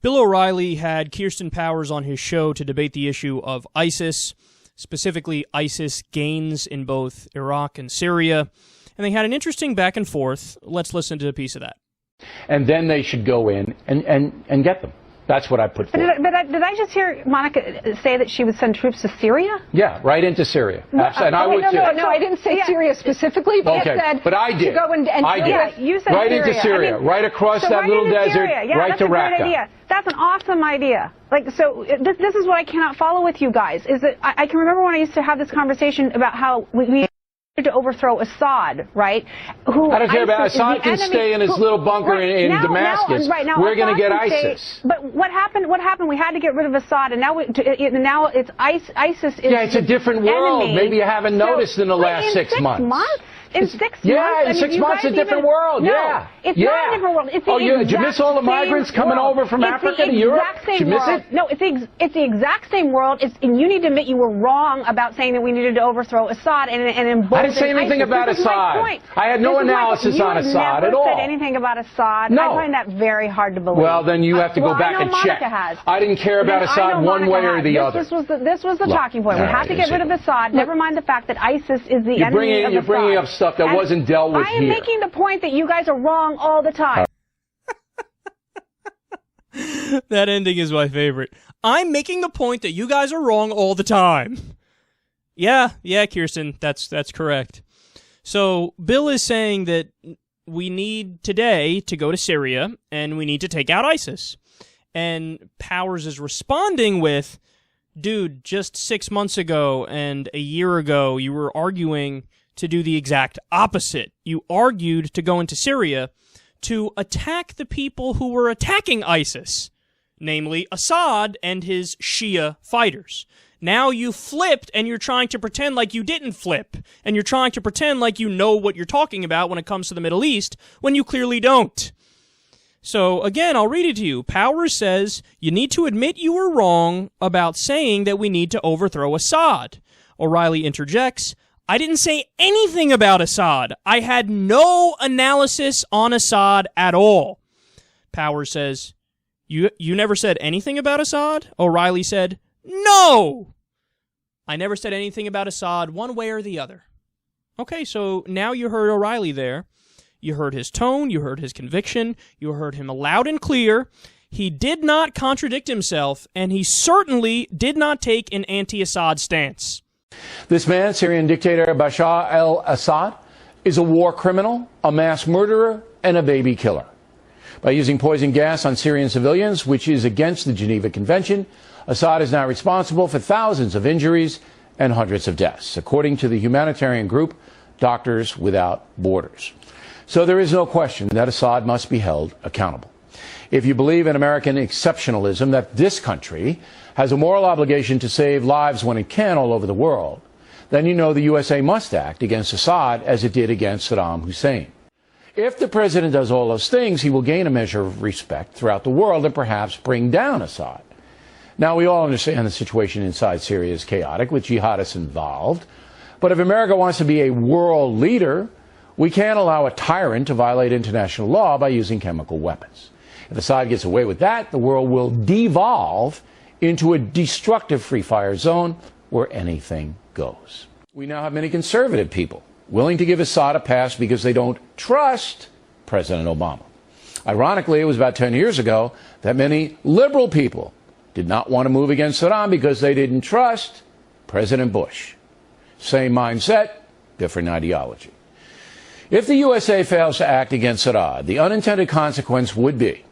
Bill O'Reilly had Kirsten Powers on his show to debate the issue of ISIS, specifically ISIS gains in both Iraq and Syria, and they had an interesting back and forth. Let's listen to a piece of that. And then they should go in and get them. That's what I put forward. But did I just hear Monica say that she would send troops to Syria? Yeah, right into Syria. No, and I would too. No, I didn't say Syria specifically, but okay. I said but I did. to go and I did. Yeah, you said right Syria. into Syria, right across so that right little desert, Syria. Yeah, right to Raqqa. That's a great idea. That's an awesome idea. Like, so this is what I cannot follow with you guys. Is that I can remember when I used to have this conversation about how we to overthrow Assad, right? Who I don't care about Assad can stay in his little bunker in Damascus. We're going to get ISIS. But what happened? What happened? We had to get rid of Assad, and now now it's ISIS. Yeah, it's a different world. Maybe you haven't noticed in the last 6 months. In 6 months? Yeah, in 6 months, a different world. No, yeah. It's not a different world. It's the did you miss all the migrants coming over from Africa to Europe? Did you miss it? No, it's the exact same world. And you need to admit you were wrong about saying that we needed to overthrow Assad and embolden I didn't say anything about Assad. I had no analysis on Assad at all. You never said anything about Assad. No. I find that very hard to believe. Well, then you have to go back and check. I didn't care about Assad one way or the other. This was the talking point. We have to get rid of Assad. Never mind the fact that ISIS is the enemy of Assad. You're bringing up stuff that wasn't dealt with here. I am making the point that you guys are wrong all the time. That ending is my favorite. I'm making the point that you guys are wrong all the time. Yeah, Kirsten, that's correct. So Bill is saying that we need today to go to Syria and we need to take out ISIS. And Powers is responding with, dude, just 6 months ago and a year ago, you were arguing to do the exact opposite. You argued to go into Syria to attack the people who were attacking ISIS, namely Assad and his Shia fighters. Now you flipped and you're trying to pretend like you didn't flip, and you're trying to pretend like you know what you're talking about when it comes to the Middle East, when you clearly don't. So, again, I'll read it to you. Powers says, you need to admit you were wrong about saying that we need to overthrow Assad. O'Reilly interjects, I didn't say anything about Assad. I had no analysis on Assad at all. Powers says, you never said anything about Assad? O'Reilly said, no! I never said anything about Assad one way or the other. Okay, so now you heard O'Reilly there. You heard his tone, you heard his conviction, you heard him loud and clear. He did not contradict himself, and he certainly did not take an anti-Assad stance. This man, Syrian dictator Bashar al-Assad, is a war criminal, a mass murderer, and a baby killer. By using poison gas on Syrian civilians, which is against the Geneva Convention, Assad is now responsible for thousands of injuries and hundreds of deaths, according to the humanitarian group Doctors Without Borders. So there is no question that Assad must be held accountable. If you believe in American exceptionalism, that this country has a moral obligation to save lives when it can all over the world, then you know the USA must act against Assad as it did against Saddam Hussein. If the president does all those things, he will gain a measure of respect throughout the world and perhaps bring down Assad. Now, we all understand the situation inside Syria is chaotic, with jihadists involved. But if America wants to be a world leader, we can't allow a tyrant to violate international law by using chemical weapons. If Assad gets away with that, the world will devolve into a destructive free fire zone where anything goes. We now have many conservative people willing to give Assad a pass because they don't trust President Obama. Ironically, it was about 10 years ago that many liberal people did not want to move against Saddam because they didn't trust President Bush. Same mindset, different ideology. If the USA fails to act against Assad, the unintended consequence would be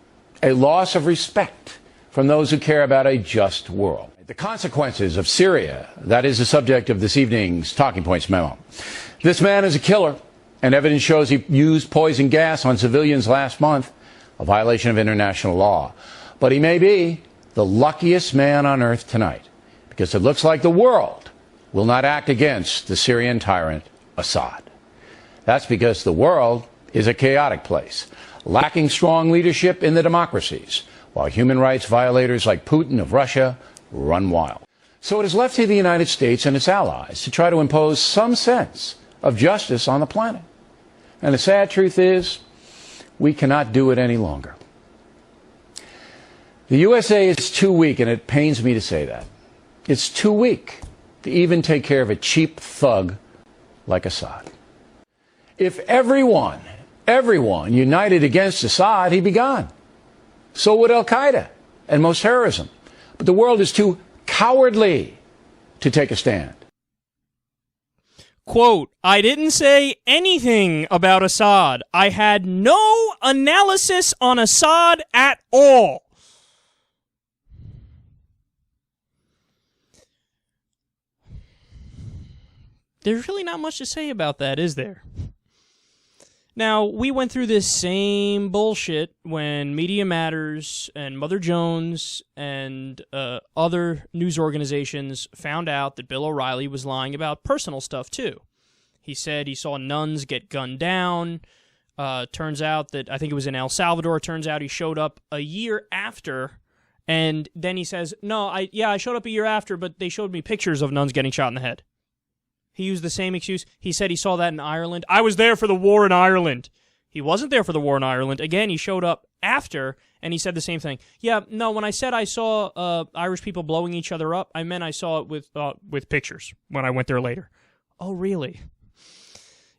a loss of respect from those who care about a just world. The consequences of Syria, that is the subject of this evening's Talking Points memo. This man is a killer, and evidence shows he used poison gas on civilians last month, a violation of international law. But he may be the luckiest man on earth tonight, because it looks like the world will not act against the Syrian tyrant Assad. That's because the world is a chaotic place, lacking strong leadership in the democracies, while human rights violators like Putin of Russia run wild. So it is left to the United States and its allies to try to impose some sense of justice on the planet. And the sad truth is, we cannot do it any longer. The USA is too weak, and it pains me to say that. It's too weak to even take care of a cheap thug like Assad. If everyone united against Assad, he'd be gone. So would al-Qaeda and most terrorism. But the world is too cowardly to take a stand. Quote, I didn't say anything about Assad. I had no analysis on Assad at all. There's really not much to say about that, is there? Now, we went through this same bullshit when Media Matters and Mother Jones and other news organizations found out that Bill O'Reilly was lying about personal stuff, too. He said he saw nuns get gunned down. Turns out that, I think it was in El Salvador, turns out he showed up a year after, and then he says, no, I showed up a year after, but they showed me pictures of nuns getting shot in the head. He used the same excuse. He said he saw that in Ireland. I was there for the war in Ireland. He wasn't there for the war in Ireland. Again, he showed up after, and he said the same thing. Yeah, no, when I said I saw Irish people blowing each other up, I meant I saw it with pictures when I went there later. Oh, really?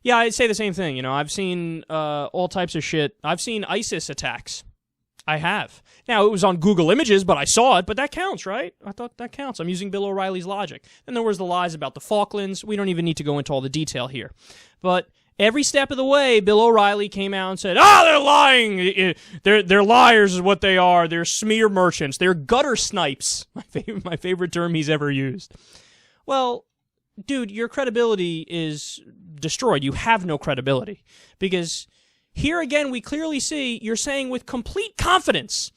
Yeah, I'd say the same thing. You know, I've seen all types of shit. I've seen ISIS attacks. I have. Now, it was on Google Images, but I saw it, but that counts, right? I thought that counts. I'm using Bill O'Reilly's logic. Then there was the lies about the Falklands. We don't even need to go into all the detail here. But every step of the way, Bill O'Reilly came out and said, they're lying. They're liars is what they are. They're smear merchants. They're gutter snipes. My favorite term he's ever used. Well, dude, your credibility is destroyed. You have no credibility. Because here again, we clearly see you're saying with complete confidence,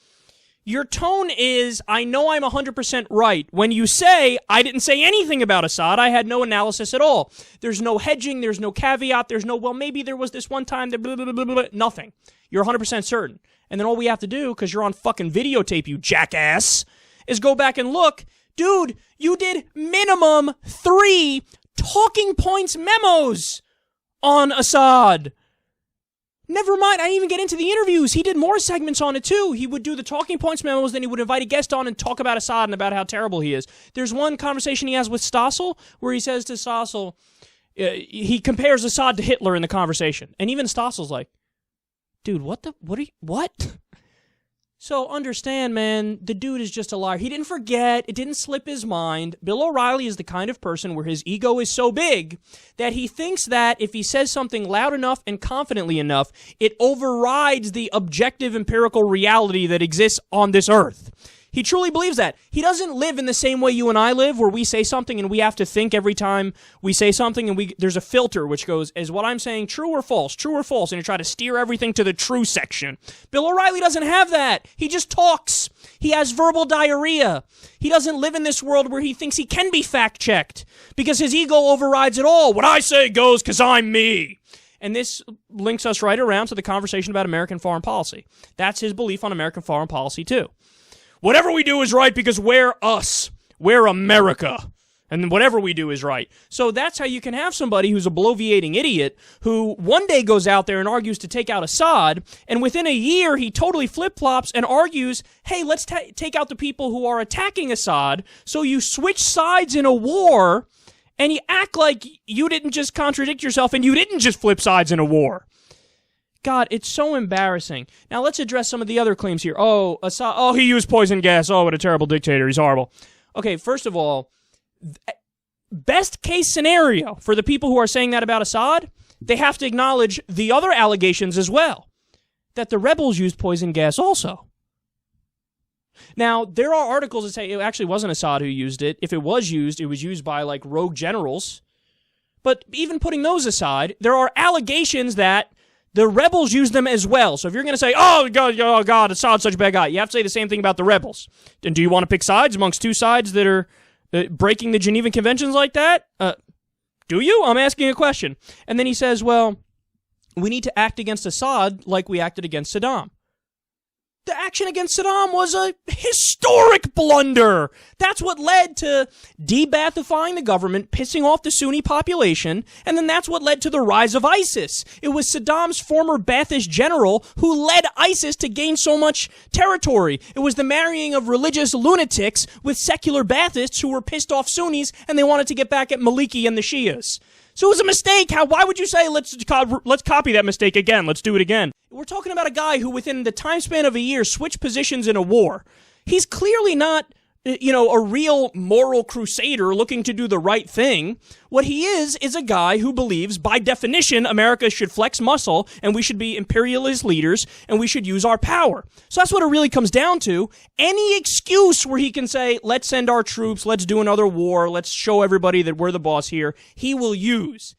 your tone is, I know I'm 100% right. When you say, I didn't say anything about Assad, I had no analysis at all. There's no hedging, there's no caveat, there's no, well, maybe there was this one time that blah, blah, blah, blah, blah, nothing. You're 100% certain. And then all we have to do, because you're on fucking videotape, you jackass, is go back and look. Dude, you did minimum 3 talking points memos on Assad. Never mind, I didn't even get into the interviews. He did more segments on it, too. He would do the talking points memos, then he would invite a guest on and talk about Assad and about how terrible he is. There's one conversation he has with Stossel where he says to Stossel, he compares Assad to Hitler in the conversation. And even Stossel's like, dude, what? So understand, man, the dude is just a liar. He didn't forget. It didn't slip his mind. Bill O'Reilly is the kind of person where his ego is so big that he thinks that if he says something loud enough and confidently enough, it overrides the objective empirical reality that exists on this earth. He truly believes that. He doesn't live in the same way you and I live, where we say something and we have to think every time we say something, and there's a filter which goes, is what I'm saying true or false, and you try to steer everything to the true section. Bill O'Reilly doesn't have that. He just talks. He has verbal diarrhea. He doesn't live in this world where he thinks he can be fact-checked, because his ego overrides it all. What I say goes because I'm me. And this links us right around to the conversation about American foreign policy. That's his belief on American foreign policy, too. Whatever we do is right because we're us. We're America. And whatever we do is right. So that's how you can have somebody who's a bloviating idiot who one day goes out there and argues to take out Assad, and within a year he totally flip-flops and argues, hey, let's take out the people who are attacking Assad. So you switch sides in a war, and you act like you didn't just contradict yourself and you didn't just flip sides in a war. God, it's so embarrassing. Now, let's address some of the other claims here. Oh, Assad, he used poison gas. Oh, what a terrible dictator. He's horrible. Okay, first of all, best case scenario for the people who are saying that about Assad, they have to acknowledge the other allegations as well, that the rebels used poison gas also. Now, there are articles that say it actually wasn't Assad who used it. If it was used by, like, rogue generals. But even putting those aside, there are allegations that the rebels use them as well. So if you're going to say, oh God, Assad's such a bad guy, you have to say the same thing about the rebels. And do you want to pick sides amongst two sides that are breaking the Geneva Conventions like that? Do you? I'm asking a question. And then he says, well, we need to act against Assad like we acted against Saddam. the action against Saddam was a historic blunder. That's what led to de-Ba'athifying the government, pissing off the Sunni population, and then that's what led to the rise of ISIS. It was Saddam's former Ba'athist general who led ISIS to gain so much territory. It was the marrying of religious lunatics with secular Ba'athists who were pissed off Sunnis and they wanted to get back at Maliki and the Shias. So it was a mistake. Why would you say, let's copy that mistake again, let's do it again? We're talking about a guy who within the time span of a year switched positions in a war. He's clearly not, a real moral crusader looking to do the right thing. What he is a guy who believes, by definition, America should flex muscle and we should be imperialist leaders and we should use our power. So that's what it really comes down to. Any excuse where he can say, let's send our troops, let's do another war, let's show everybody that we're the boss here, he will use.